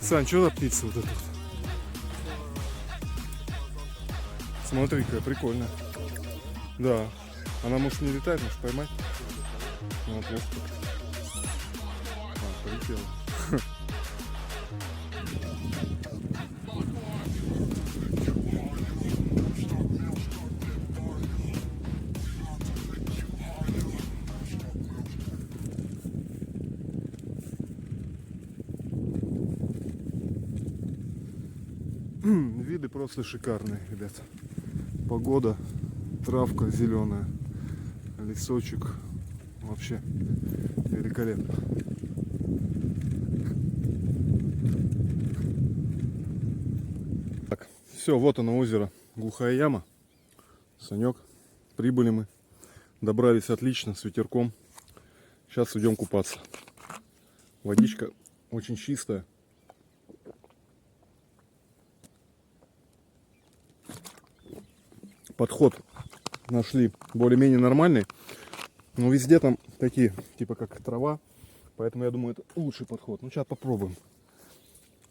Сань, что за птица вот эта? Смотри, какая прикольная. Да. Она может не летать, может поймать. Ну, вот так. А, полетела. Виды просто шикарные, ребят. Погода, травка зеленая, лесочек. Вообще великолепно. Так, все, вот оно озеро. Глухая яма. Санек. Прибыли мы. Добрались отлично, с ветерком. Сейчас идем купаться. Водичка очень чистая. Подход нашли более-менее нормальный. Но везде там такие, типа как трава. Поэтому я думаю, это лучший подход. Ну, сейчас попробуем.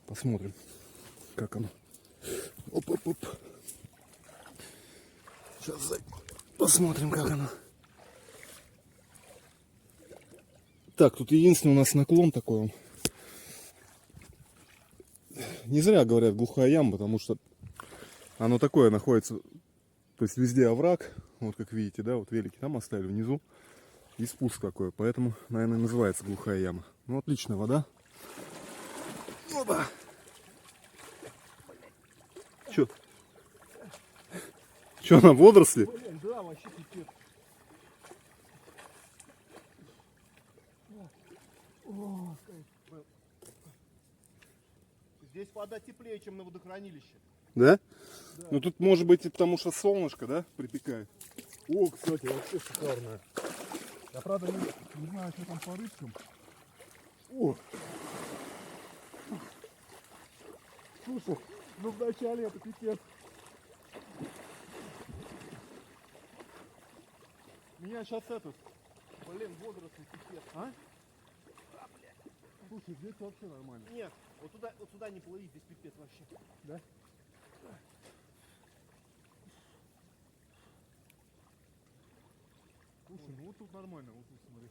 Посмотрим, как оно. Оп-оп-оп. Сейчас посмотрим, как оно. Так, тут единственный у нас наклон такой. Он. Не зря говорят глухая яма, потому что оно такое находится. То есть везде овраг. Вот как видите, да, вот велики там оставили внизу. И спуск такой. Поэтому, наверное, называется глухая яма. Ну, отличная вода. Опа! Че, на водоросли? Блин, да, вообще пипец. О, кайф. Здесь вода теплее, чем на водохранилище. Да? Да. Ну тут может быть и потому что солнышко, да, припекает. О, кстати, вообще шикарная. Я правда не знаю, что там по рыбкам. О! Слушай, ну вначале это пипец. Меня сейчас этот, блин, водоросли пипец. А? Слушай, здесь вообще нормально. Нет, вот сюда не плыви, здесь пипец вообще. Да? Слушай, ну вот тут нормально, вот тут смотри.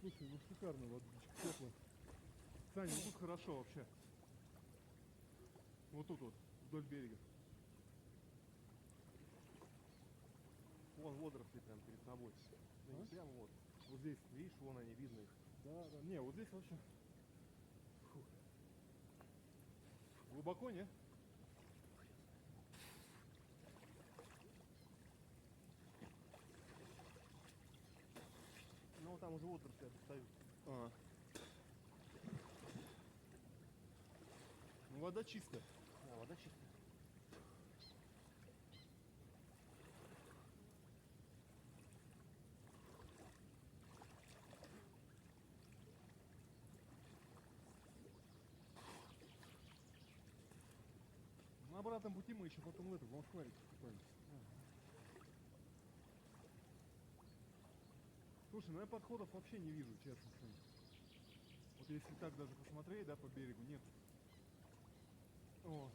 Слушай, ну шикарно, водичка теплая. Саня, вот тут хорошо вообще. Вот тут вот, вдоль берега. Вон водоросли прям перед тобой. А? Прямо вот. Вот здесь, видишь, вон они, видно их. Да, да. Не, вот здесь вообще. Фу. Глубоко, не? Ну, там уже водоросли достают. А. Ну, вода чистая. Да, вода чистая. На обратном пути мы еще потом в эту, в Москварике купались. Слушай, ну я подходов вообще не вижу, честно. Вот если так даже посмотреть, да, по берегу, нет. О.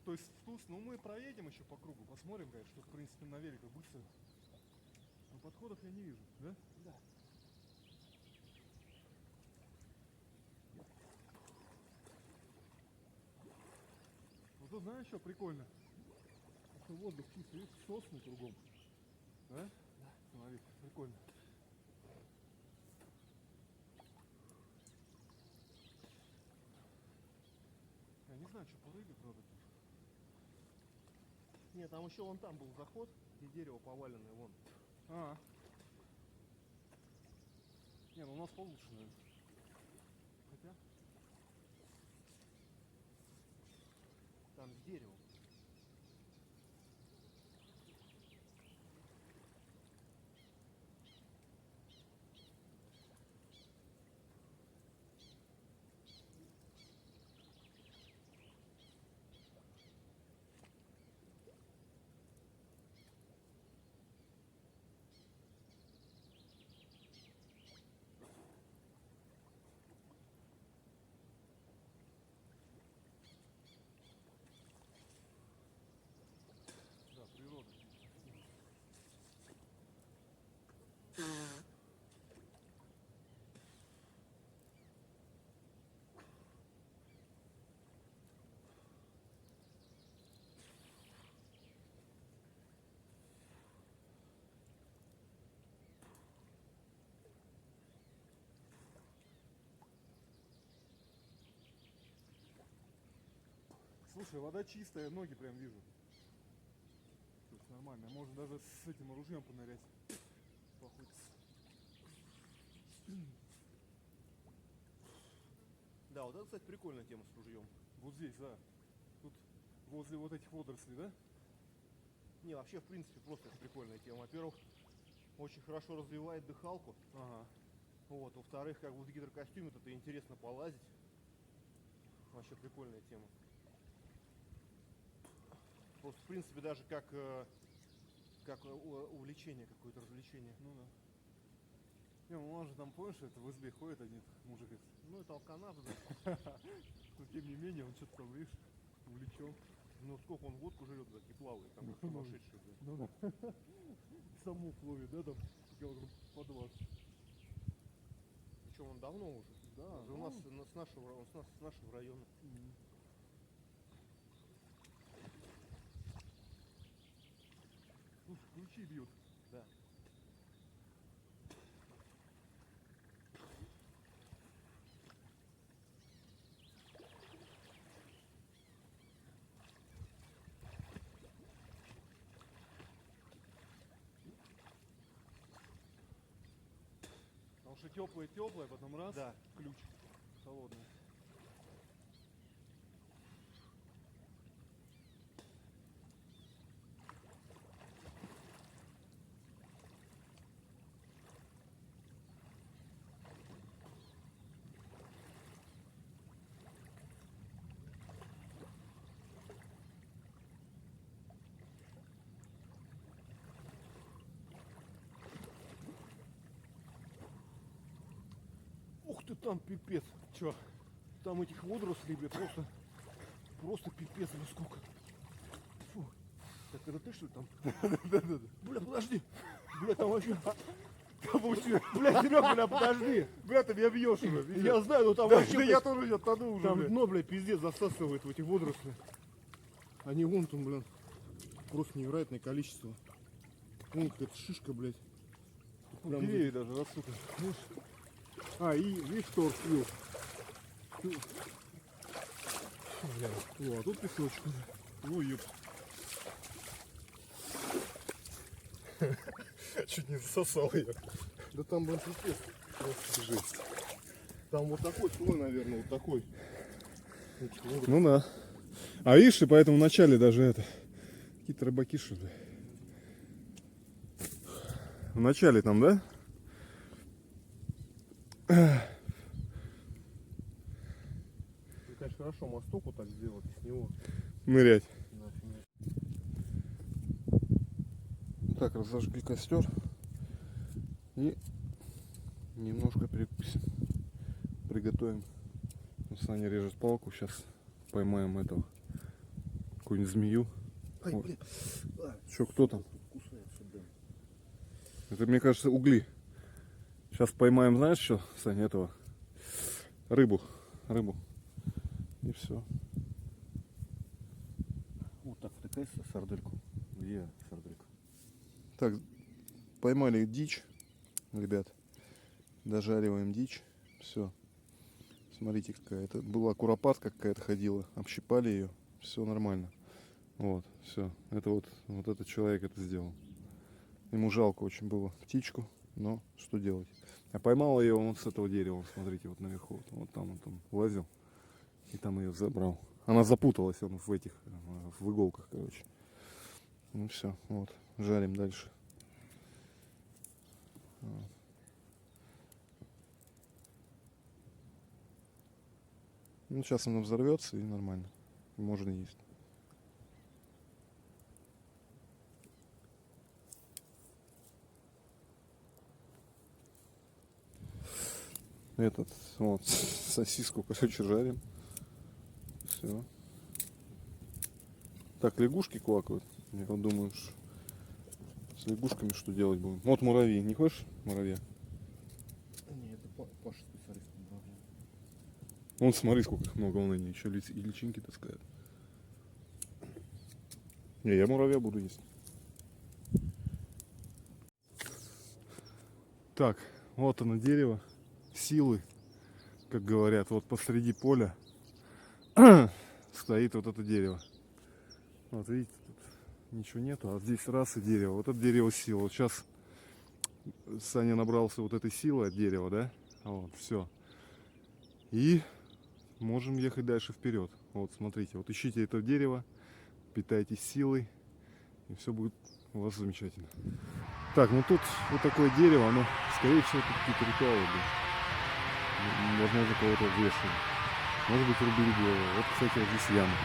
То есть спуск, ну мы проедем еще по кругу, посмотрим, конечно, что в принципе на великах быстро. Но подходов я не вижу, да? Да. Вот тут знаешь, что прикольно? Что воздух чистый, видишь, сосны кругом. Да? Да. Смотри, прикольно. Я не знаю, что по рыбе, правда. Нет, там еще вон там был заход, где дерево поваленное, вон. А. Не, ну у нас получше, наверное. Хотя. Там с деревом. Слушай, вода чистая, ноги прям вижу. То есть нормально. Можно даже с этим ружьем понырять. Поохотиться. Да, вот это, кстати, прикольная тема с ружьем. Вот здесь, да. Тут возле вот этих водорослей, да? Не, вообще, в принципе, просто это прикольная тема. Во-первых, очень хорошо развивает дыхалку. Ага. Вот. Во-вторых, как бы в гидрокостюме это интересно полазить. Вообще прикольная тема. Просто, в принципе, даже как увлечение, какое-то развлечение. Ну да. Не, ну он же там, помнишь, это в избе ходит один мужик. Ну, это алканав, да. Но тем не менее, он что-то там, видишь, увлечен. Ну, сколько он водку жрет, так и плавает, там, как Ну, сумасшедший, блин. Ну да. Саму ловит, да, там, килограмм по 20. Причем он давно уже. Да, Он же у нас с нашего района. Слушай, ключи бьют. Да. Потому что теплое, потом раз, Да. ключ холодный. Ух ты, там пипец. Чё? Там этих водорослей, блядь, просто пипец, ну сколько. Фу. Так это ты, что ли, там? Да-да-да. Бля, подожди. Бля, там вообще... Бля, Серега, бля, подожди. Бля, ты меня бьешь уже, видишь? Я знаю, но там Да, вообще... да я тоже сейчас тону уже, Там бля. дно, бля, пиздец засасывает в этих водорослях. Они вон там, блин, просто невероятное количество. Вон какая-то шишка, блядь. Прям Деревья даже растут. видишь? А, и видишь, торс вил. О, а тут песочек. Ну, ёп. Чуть не засосал ее. Да там, блин, пипец. Просто жесть. Там вот такой слой, наверное, вот такой. Ну да. А видишь, и поэтому в начале даже это... Какие-то рыбаки, что ли? В начале там, да? Ну, конечно, хорошо мосток вот так сделать с него. Нырять. Нафиг. Так, разожгли костер. И немножко перекусим. Приготовим. Саня режет палку. Сейчас поймаем этого. Какую-нибудь змею. Ай, Вот. блин. Что, кто там? Кусается, да. Это, мне кажется, угли. Сейчас поймаем, знаешь что, Саня, этого? Рыбу. И все. Вот так втыкайся сардельку. Где сарделька? Так, поймали дичь, ребят. Дожариваем дичь. Все. Смотрите, какая это. Была куропатка какая-то ходила. Общипали ее. Все нормально. Вот, все. Это вот этот человек это сделал. Ему жалко очень было птичку, но что делать? А поймал ее он с этого дерева, смотрите, вот наверху. Вот там он там лазил и там ее забрал. Она запуталась он в этих, в иголках, короче. Ну все, вот, жарим дальше. Вот. Ну сейчас она взорвется и нормально. Можно есть. Этот, вот, сосиску, короче, жарим. Все. Так, лягушки квакают. Я вот думаю, с лягушками что делать будем. Вот муравьи. Не хочешь муравья? Не, это Паша специалист. Вон смотри, сколько их много, вон они еще и личинки таскают. Не, я муравья буду есть. Так, вот оно дерево силы, как говорят, вот посреди поля. С стоит вот это дерево. Вот видите, тут ничего нету, а здесь раз и дерево. Вот это дерево сила. Вот сейчас Саня набрался вот этой силы от дерева, да? Вот, все. И можем ехать дальше вперед. Вот, смотрите, вот ищите это дерево, питайтесь силой, и все будет у вас замечательно. Так, ну тут вот такое дерево, оно, скорее всего, тут какие-то ритуалы были. Возможно, кого-то вешали. Может быть, рубили голову. Вот, кстати, вот здесь яма.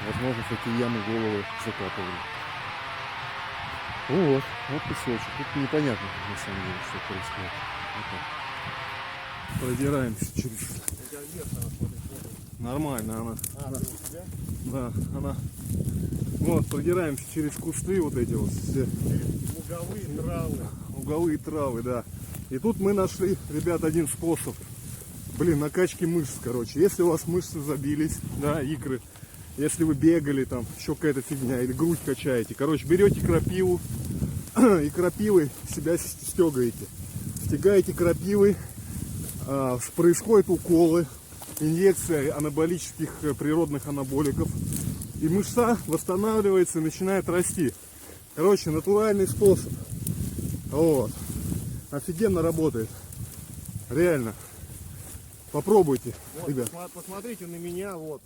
Возможно, в эти ямы головы закапывали. Вот, вот песочек. Тут непонятно, на самом деле, что происходит. Вот так. Продираемся через... Нормально она. Да, она. Вот, продираемся через кусты вот эти вот все. Луговые травы. Луговые травы, да. И тут мы нашли, ребят, один способ. Блин, накачки мышц, короче. Если у вас мышцы забились, да, икры, если вы бегали, там, еще какая-то фигня, или грудь качаете. Короче, берете крапиву и крапивой себя стегаете. Стегаете крапивой, происходят уколы, инъекция анаболических природных анаболиков. И мышца восстанавливается и начинает расти. Короче, натуральный способ. Вот. Офигенно работает. Реально. Попробуйте, Вот, ребят. посмотрите на меня, вот.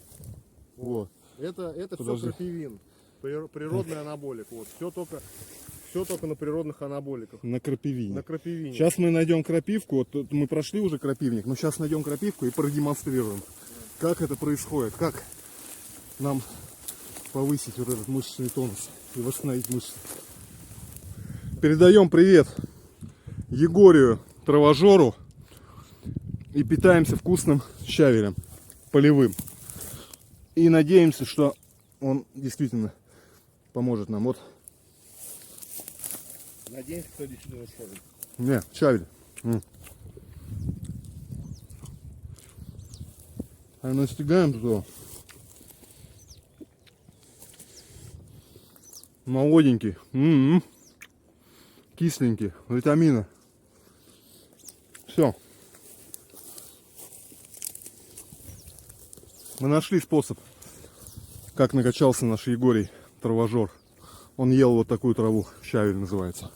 Вот. Это все Подожди. крапивин. Природный анаболик. Вот. Все только на природных анаболиках. На крапивине. На крапивине. Сейчас мы найдем крапивку. Вот тут мы прошли уже крапивник, но сейчас найдем крапивку и продемонстрируем, как это происходит, как нам повысить вот этот мышечный тонус и восстановить мышцы. Передаем привет Егорию Травожору и питаемся вкусным щавелем полевым. И надеемся, что он действительно поможет нам. Вот. Надеемся, что действительно сходит. Не, щавель. А настигаем туда. Молоденький. Кисленький. Витамины. Все. Мы нашли способ, как накачался наш Егорий Травожор. Он ел вот такую траву. Щавель называется.